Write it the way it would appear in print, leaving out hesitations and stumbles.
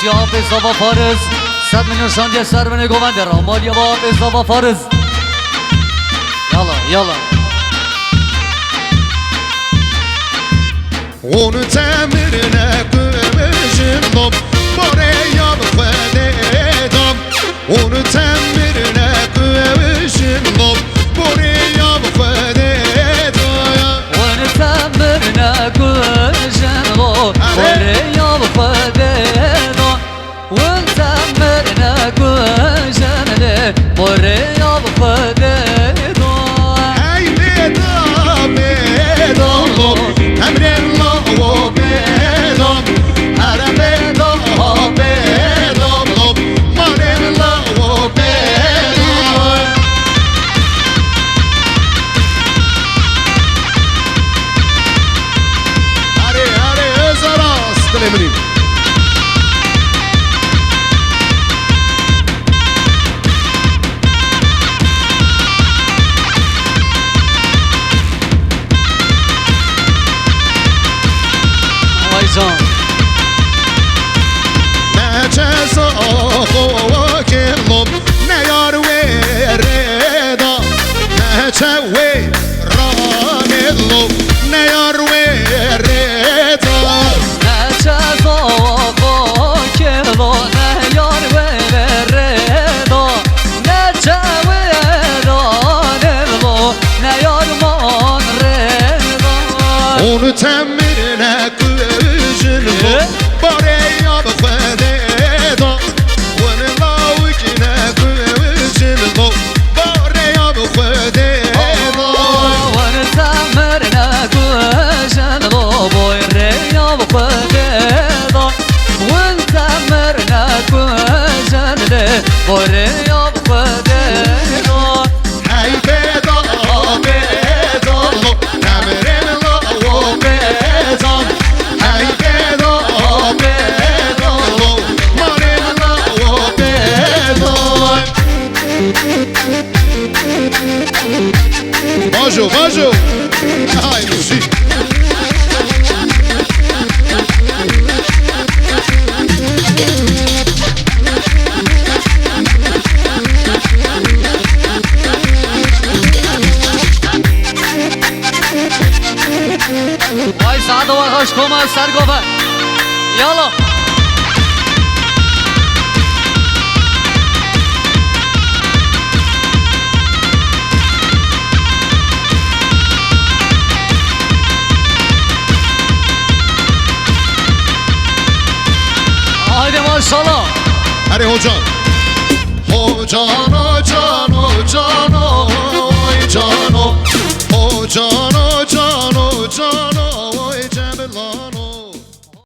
یا حافظ و فارز 100 میلیون شانجه سر من گوونده رامال یا حافظ و فارز یالا اونو تمرینه کمشندم باره یاب خودیدم اونو تمرینه کمشندم باره یاب خودیدم اونو تمرینه کمشندم باره یاب خودیدم اونو تمرینه کمشندم باره یاب خودیدم ای بیدم تمرین Way run it low, near way reda. Onu temirine kujinlo, bare yab khadeda. Onu lawkine kujinlo, bare yab khadeda. Onu temirine kujinlo, bare yab khadeda. Onu temirine kujinlo, bare yab khadeda. Hey beda, beda, namirin lo beda. Hey beda, beda, marin lo beda. Bonjour, bonjour. Ay, merci. وای سعد و خوش کما سرگوفه یالا haydi maşallah Hadi hocan. Hocan, hocan, hocan, hocan, hocan.